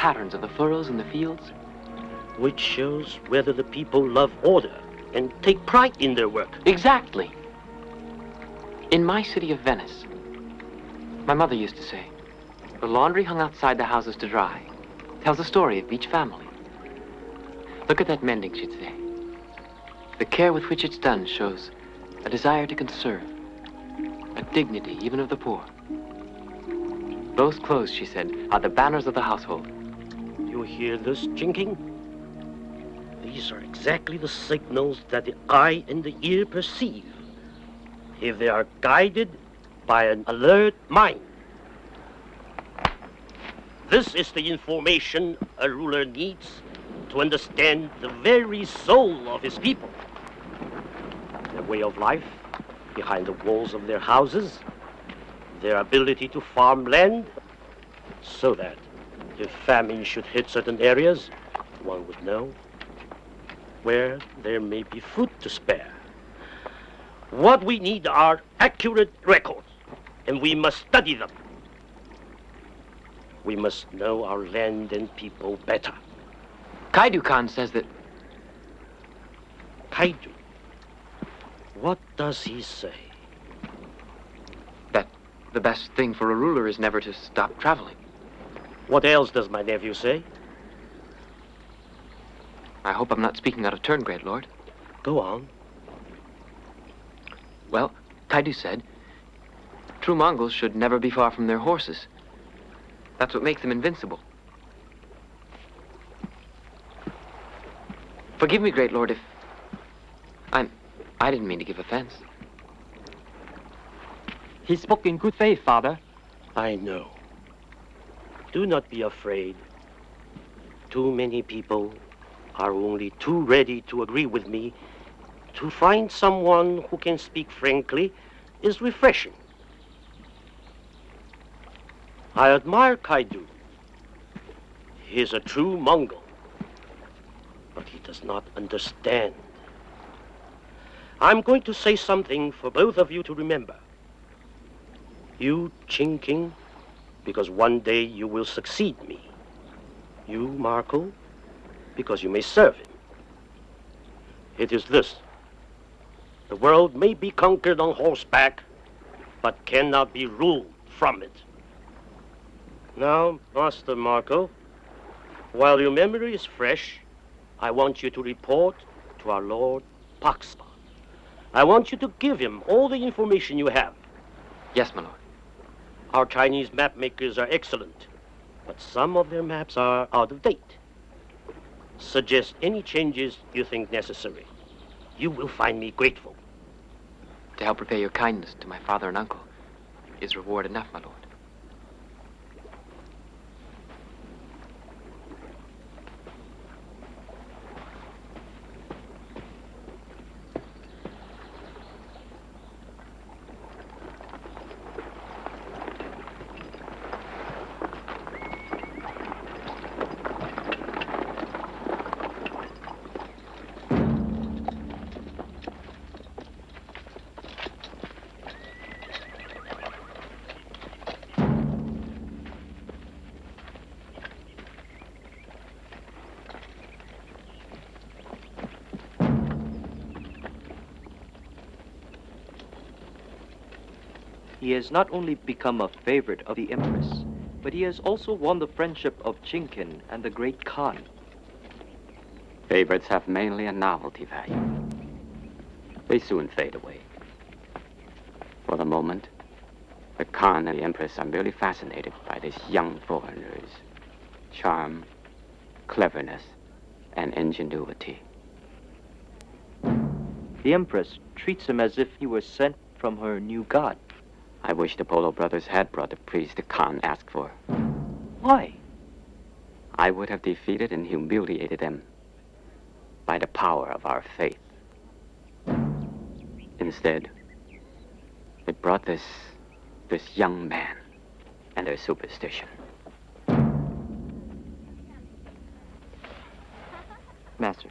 patterns of the furrows in the fields. Which shows whether the people love order and take pride in their work. Exactly. In my city of Venice, my mother used to say, the laundry hung outside the houses to dry tells the story of each family. Look at that mending, she'd say. The care with which it's done shows a desire to conserve, a dignity even of the poor. Those clothes, she said, are the banners of the household. You hear this, Jinking? These are exactly the signals that the eye and the ear perceive, if they are guided by an alert mind. This is the information a ruler needs to understand the very soul of his people. Their way of life behind the walls of their houses, their ability to farm land, so that if famine should hit certain areas, one would know where there may be food to spare. What we need are accurate records, and we must study them. We must know our land and people better. Kaidu Khan says that... Kaidu? What does he say? That the best thing for a ruler is never to stop traveling. What else does my nephew say? I hope I'm not speaking out of turn, great lord. Go on. Well, Kaidu said, true Mongols should never be far from their horses. That's what makes them invincible. Forgive me, great lord, if I didn't mean to give offense. He spoke in good faith, Father. I know. Do not be afraid. Too many people are only too ready to agree with me. To find someone who can speak frankly is refreshing. I admire Kaidu. He is a true Mongol, but he does not understand. I'm going to say something for both of you to remember. You, Chinking, because one day you will succeed me. You, Marco, because you may serve him. It is this. The world may be conquered on horseback, but cannot be ruled from it. Now, Master Marco, while your memory is fresh, I want you to report to our Lord Paxpa. I want you to give him all the information you have. Yes, my lord. Our Chinese map makers are excellent, but some of their maps are out of date. Suggest any changes you think necessary. You will find me grateful. To help repay your kindness to my father and uncle is reward enough, my lord. He has not only become a favorite of the Empress, but he has also won the friendship of Chinkin and the great Khan. Favorites have mainly a novelty value. They soon fade away. For the moment, the Khan and the Empress are merely fascinated by this young foreigner's charm, cleverness, and ingenuity. The Empress treats him as if he were sent from her new god. I wish the Polo brothers had brought the priest the Khan asked for. Why? I would have defeated and humiliated them by the power of our faith. Instead, they brought this young man and their superstition. Master.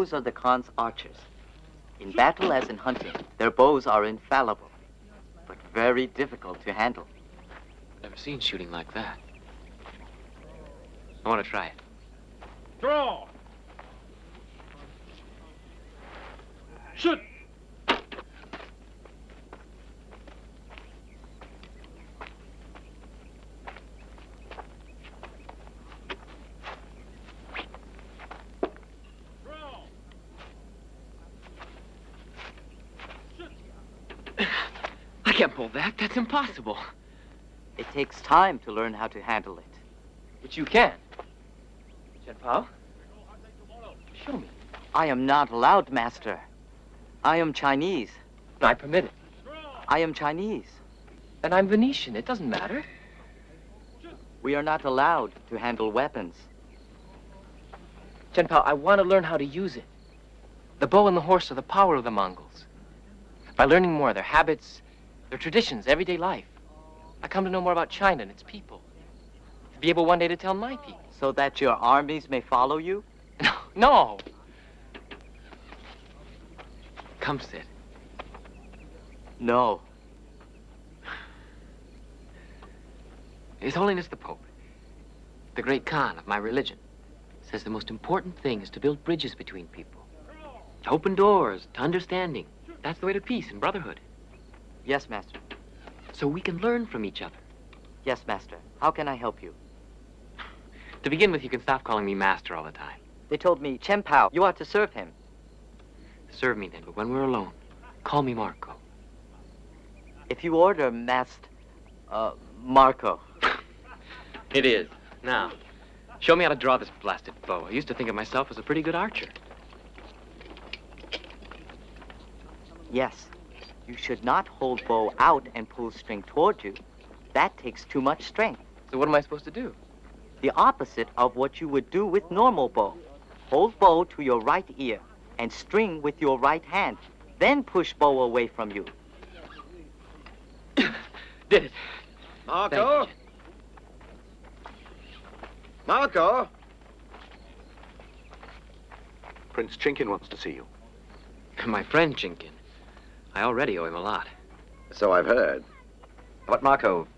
Those are the Khan's archers. In battle as in hunting, their bows are infallible, but very difficult to handle. Never seen shooting like that. I want to try it. Draw! Shoot! I can't pull that. That's impossible. It takes time to learn how to handle it. But you can. Chen-Pao? Show me. I am not allowed, Master. I am Chinese. I permit it. I am Chinese. And I'm Venetian. It doesn't matter. We are not allowed to handle weapons. Chen-Pao, I want to learn how to use it. The bow and the horse are the power of the Mongols. By learning more of their habits, their traditions, everyday life, I come to know more about China and its people. To be able one day to tell my people. So that your armies may follow you? No. Come sit. No. His Holiness the Pope, the great Khan of my religion, says the most important thing is to build bridges between people. To open doors to understanding. That's the way to peace and brotherhood. Yes, Master. So we can learn from each other. Yes, Master. How can I help you? To begin with, you can stop calling me master all the time. They told me, Chen-Pao, you ought to serve him. Serve me then, but when we're alone, call me Marco. If you order, Marco. It is. Now, show me how to draw this blasted bow. I used to think of myself as a pretty good archer. Yes. You should not hold bow out and pull string toward you. That takes too much strength. So what am I supposed to do? The opposite of what you would do with normal bow. Hold bow to your right ear and string with your right hand. Then push bow away from you. Did it. Marco? Thank you. Marco? Prince Chinkin wants to see you. My friend Chinkin. I already owe him a lot. So I've heard. But Marco,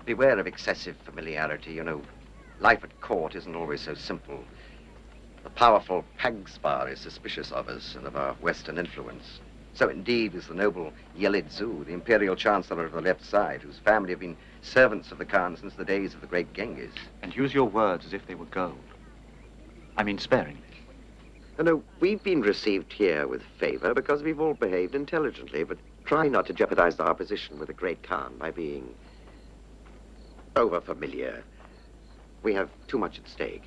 beware of excessive familiarity. You know, life at court isn't always so simple. The powerful Pagspar is suspicious of us and of our Western influence. So indeed is the noble Yelidzu, the imperial chancellor of the left side, whose family have been servants of the Khan since the days of the great Genghis. And use your words as if they were gold. I mean sparingly. No, we've been received here with favor because we've all behaved intelligently, but try not to jeopardize our position with the great Khan by being over-familiar. We have too much at stake.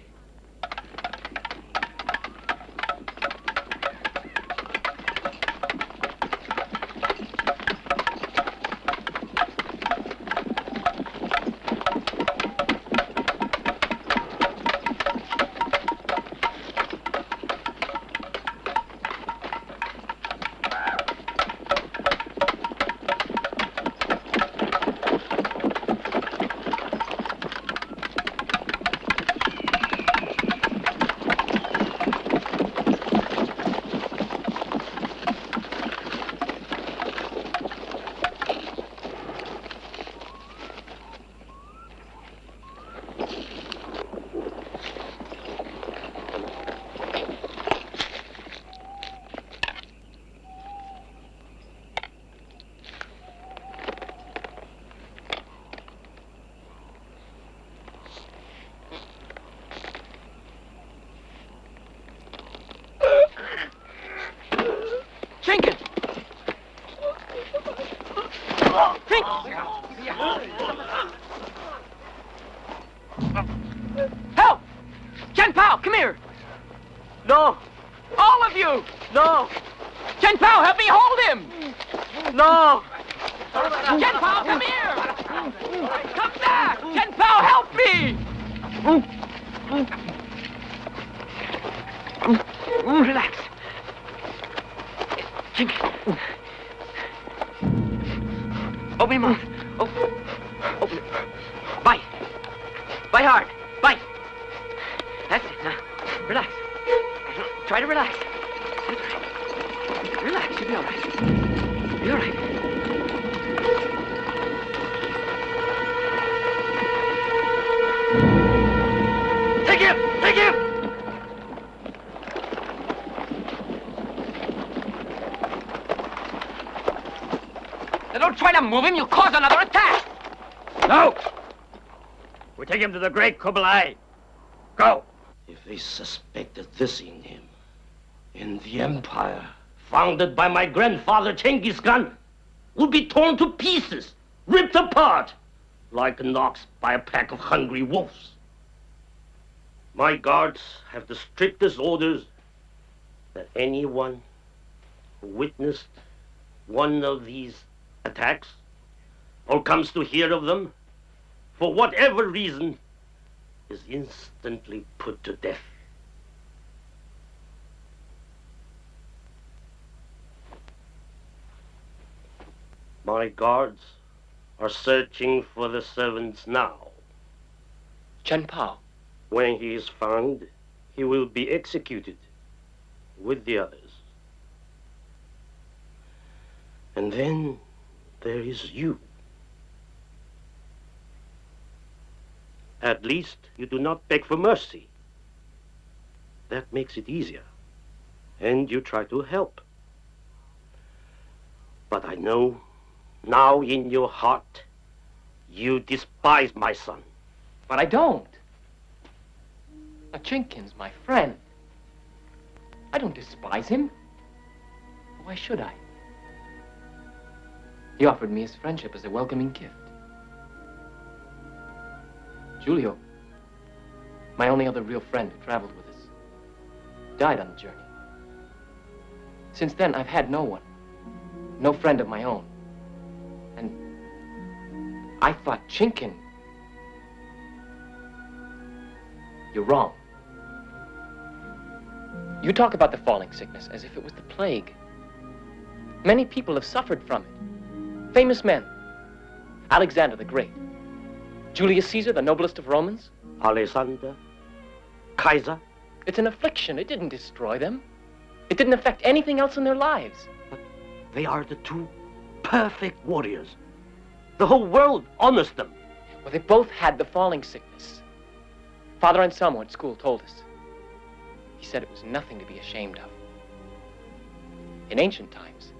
Chinkin! Help! Chen-Pao, come here! No! All of you! No! Chen-Pao, help me hold him! No! Chen-Pao, come here! Come back! Chen-Pao, help me! Relax. Chinkin. Open your mouth. Open it. Bite. Bite hard. Bite. That's it. Now, relax. Try to relax. Relax, you'll be all right. You'll be all right. Take him! Take him! Now don't try to move him, you'll cause another attack! No! We take him to the great Kublai. Go! If they suspected this in him, in the empire founded by my grandfather Genghis Khan, would be torn to pieces, ripped apart, like an ox by a pack of hungry wolves. My guards have the strictest orders that anyone who witnessed one of these attacks or comes to hear of them, for whatever reason, is instantly put to death. My guards are searching for the servants now. Chen Pao. When he is found, he will be executed with the others. And then there is you. At least you do not beg for mercy. That makes it easier. And you try to help. But I know now in your heart you despise my son. But I don't. Chinkin's my friend. I don't despise him. Why should I? He offered me his friendship as a welcoming gift. Giulio, my only other real friend who traveled with us, died on the journey. Since then, I've had no one. No friend of my own. And I thought Chinkin... You're wrong. You talk about the falling sickness as if it was the plague. Many people have suffered from it. Famous men. Alexander the Great. Julius Caesar, the noblest of Romans. Alexander, Kaiser. It's an affliction. It didn't destroy them. It didn't affect anything else in their lives. But they are the two perfect warriors. The whole world honors them. Well, they both had the falling sickness. Father Anselmo at school told us. He said it was nothing to be ashamed of. In ancient times,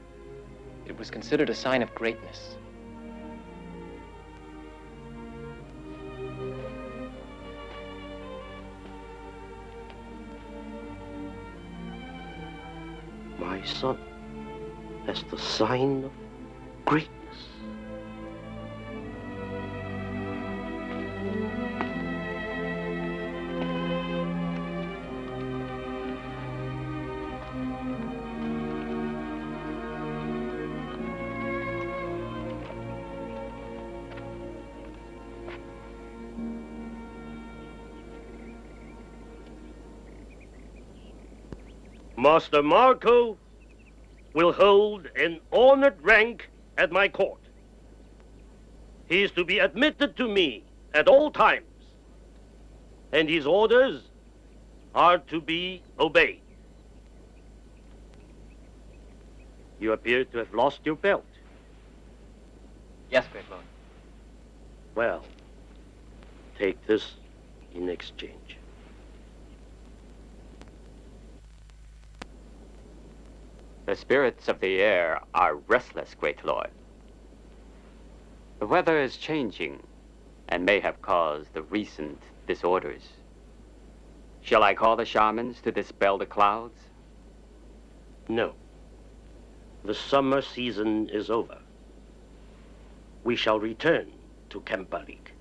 it was considered a sign of greatness. My son has the sign of greatness. Master Marco will hold an honored rank at my court. He is to be admitted to me at all times, and his orders are to be obeyed. You appear to have lost your belt. Yes, great lord. Well, take this in exchange. The spirits of the air are restless, great lord. The weather is changing and may have caused the recent disorders. Shall I call the shamans to dispel the clouds? No. The summer season is over. We shall return to Kempalik.